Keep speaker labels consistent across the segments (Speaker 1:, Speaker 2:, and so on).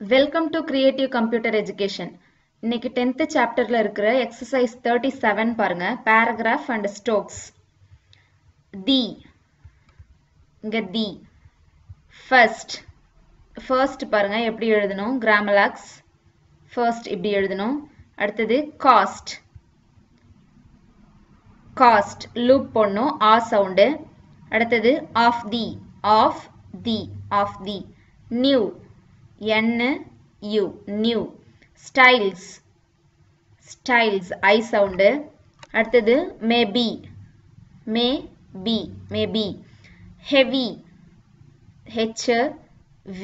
Speaker 1: Welcome to Creative Computer Education. இன்னைக்கு 10th chapterல இருக்கிற exercise 37 பாருங்க paragraph and strokes. The இங்க the first பாருங்க எப்படி எழுதணும் grammalax first இப்படி எழுதணும் அடுத்தது cost loop போடணும் a sound அடுத்தது of the new new styles I sound அடுத்தது maybe heavy v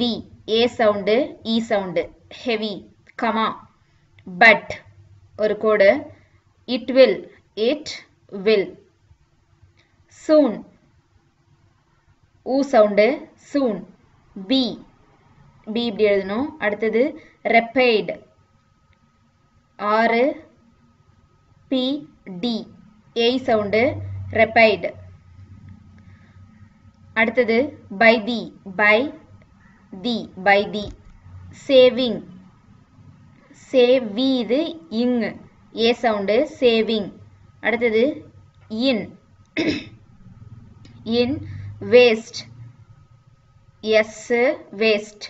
Speaker 1: a sound e sound heavy comma but ஒரு கோடு it will soon u sound soon b இப்படி எழுதணும் அடுத்தது repaid r p d a sound repaid அடுத்தது by the saving save இது ing a sound saving அடுத்தது in waste s waste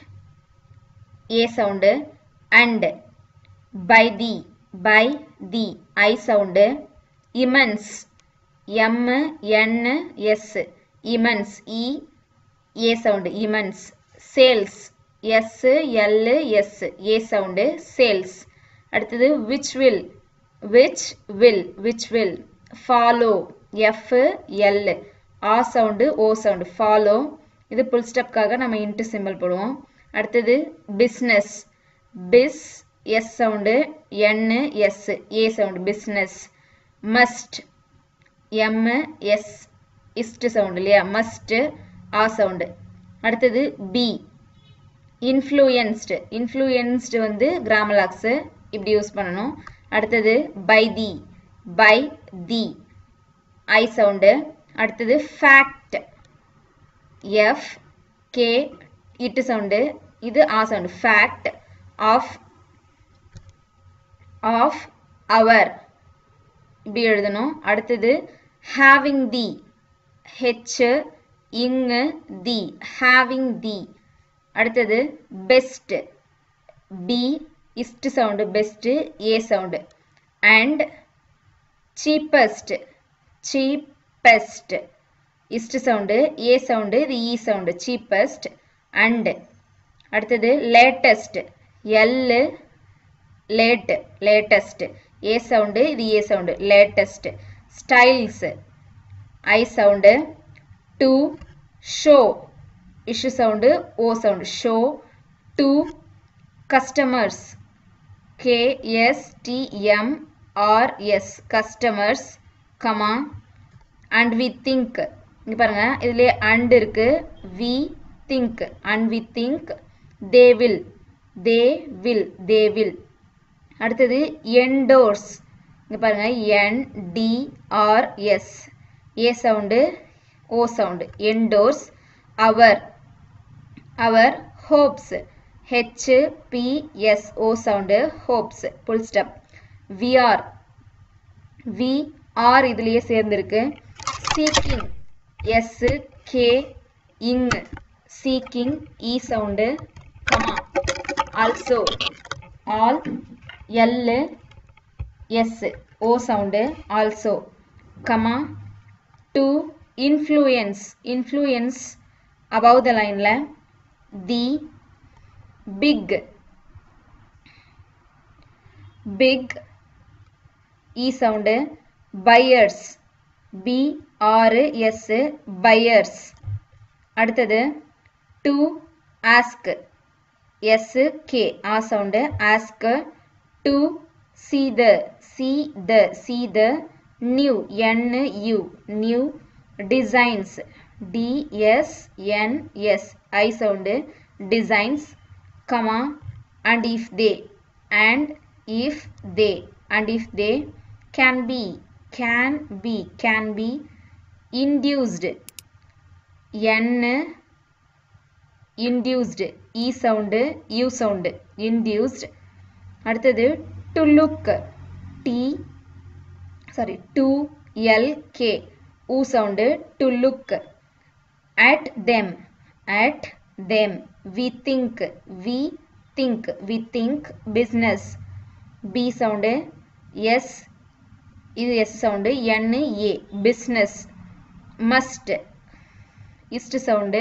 Speaker 1: a sound and by the I sound immense m n s immense e a sound immense sales s l s a sound sales அடுத்தது which will follow f l a sound o sound follow இது full stop காக நம்ம into symbol போடுவோம் அடுத்தது business bis s sound n s a sound business must m s ist sound இல்லையா must a sound அடுத்தது b influenced வந்து grammalax இப்படி use பண்ணனும் அடுத்தது by the I sound அடுத்தது fact f k it sound இது a sound fact of our இப்படி எழுதணும் அடுத்தது having the h ing the having the அடுத்தது best b ist sound best a sound and cheapest ist sound a sound இது e sound cheapest and அடுத்தது latest l latest a sound இது a sound latest styles I sound to show ish sound o sound show to customers k s t m r s customers comma and we think இங்க பாருங்க இதுல and இருக்கு we think and we think they will அடுத்தது endorse இங்க பாருங்க n d r s a sound o sound endorse our hopes h p s o sound hopes full stop we are இதுலயே சேர்ந்திருக்கு seeking s k ing seeking e sound comma also all l s o sound also comma to influence above the line la the big e sound buyers b r s buyers அடுத்தது to ask s k a sound ask to see the new n u new designs d s n s I sound designs comma and if they can be induced n induced e sound u sound induced அடுத்தது to look to lk u sound to look at them we think business b sound s இது s sound n a business must ist sound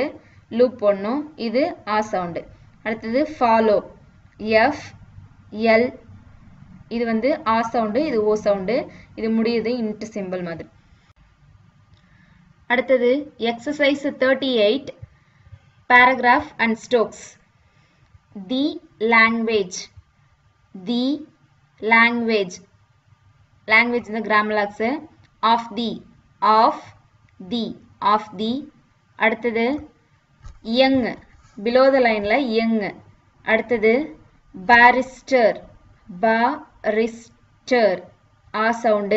Speaker 1: loop பண்ணும் இது a sound அடுத்தது follow f l இது வந்து a sound இது o sound இது முடியுது int symbol மாதிரி அடுத்தது exercise 38 paragraph and strokes the language in the grammar lags of the அடுத்தது young below the line la young அடுத்தது barrister a sound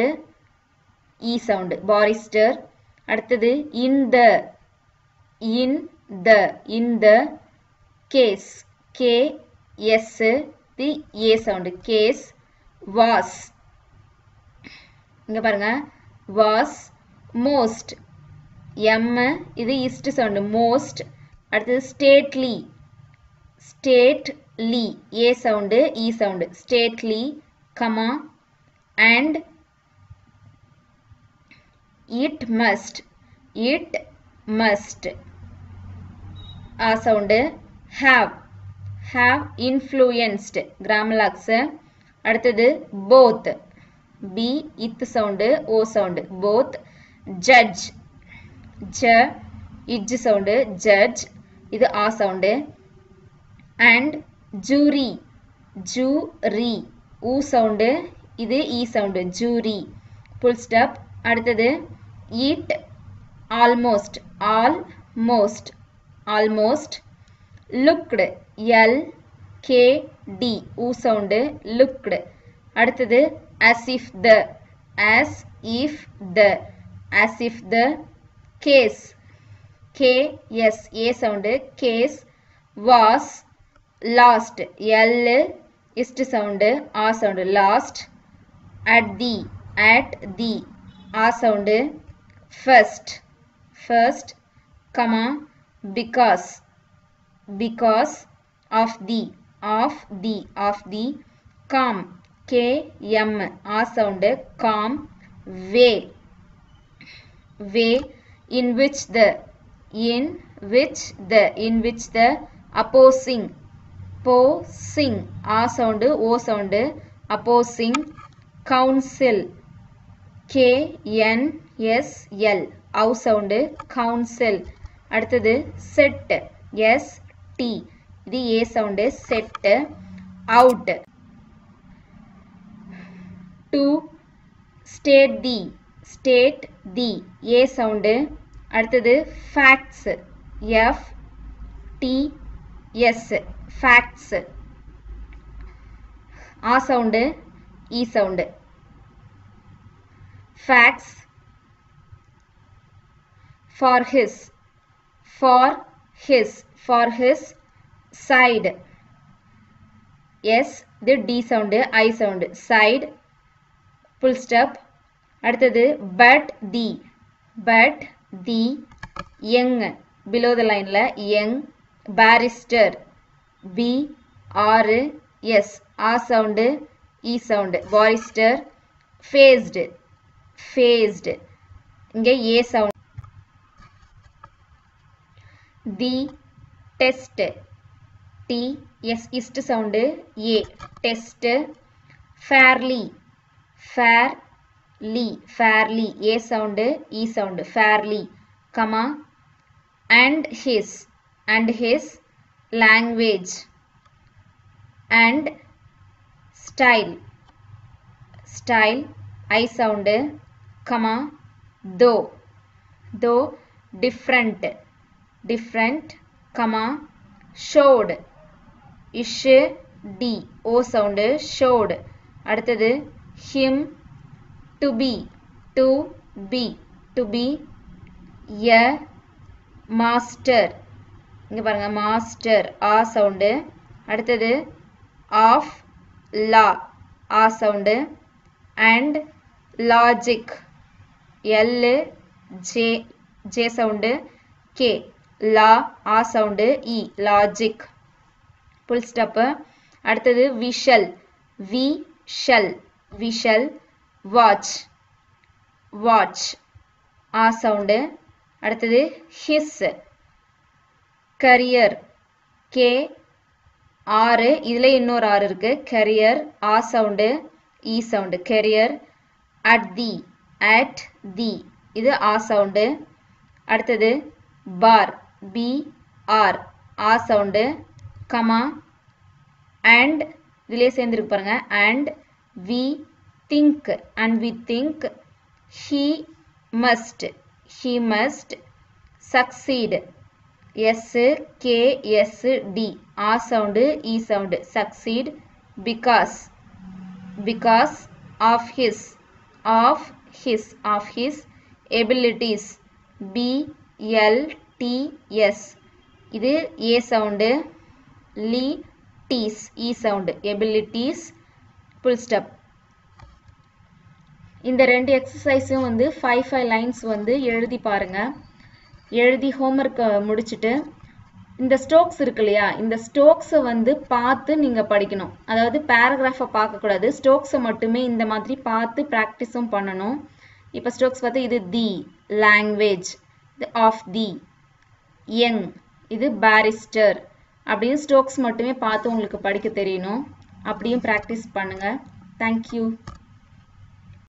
Speaker 1: e sound barrister அடுத்தது in the case k s the a sound case was இங்க பாருங்க was most m இது ist sound most அடுத்தது stately a sound e sound stately comma and it must a sound have influenced grammar lags அடுத்தது both b it sound o sound both judge j sound judge இது a sound and jury u sound இது e sound jury full stop அடுத்தது eat almost looked l k d u sound looked அடுத்தது as if the case k s a sound case was lost l ist sound a sound lost at the a sound first comma because of the calm k m a sound calm way in which the opposing a sound o sound opposing council k n s l au sound council அடுத்தது set s t இது a sound set out to state the a sound அடுத்தது facts f t s facts a sound e sound facts for his side s the d sound I sound side full stop அடுத்தது but the young below the line la young barrister b r s a sound e sound barrister faced இங்க a sound the test t s ist sound a test fairly a sound e sound fairly comma and his language and style I sound comma though different comma showed ish d o sound showed அடுத்தது him to be a master இங்க பாருங்க master ஆ sound. அடுத்தது half லா ஆ sound. And logic L J J sound. கே லா ஆ சவுண்டு. இ லாஜிக் ஃபுல் ஸ்டாப். அடுத்தது whistle whistle whistle. Watch watch ஆ சவுண்டு. அடுத்தது ஹிஸ் கரியர் கே ஆறு இதுல இன்னொரு ஆறு இருக்கு. கரியர் ஆ sound E sound career. At the at the இது ஆ சவுண்டு. அடுத்தது பார் பி ஆர் ஆ சவுண்டு. கமா அண்ட் இதிலே சேர்ந்துருக்கு பாருங்க. And we think and we think. he must succeed s k s d a sound E sound succeed. because of his abilities b l t s இது a sound. லி டீஸ் e sound abilities full stop. இந்த ரெண்டு எக்ஸசைஸும் வந்து 5 lines வந்து எழுதி பாருங்க. எழுதி ஹோம்வொர்க் முடிச்சிட்டு இந்த ஸ்ட்ரோக்ஸ் இருக்கு இல்லையா, இந்த ஸ்ட்ரோக்ஸை வந்து பார்த்து நீங்க படிக்கணும். அதாவது பேராகிராஃபை பார்க்கக்கூடாது, ஸ்ட்ரோக்ஸை மட்டுமே இந்த மாதிரி பார்த்து ப்ராக்டிஸும் பண்ணணும். இப்போ ஸ்ட்ரோக்ஸ் பார்த்து இது தி லாங்குவேஜ், இது ஆஃப் தி யங், இது பாரிஸ்டர் அப்படின்னு ஸ்ட்ரோக்ஸ் மட்டுமே பார்த்து உங்களுக்கு படிக்க தெரியணும். அப்படியும் ப்ராக்டிஸ் பண்ணுங்க. தேங்க்யூ.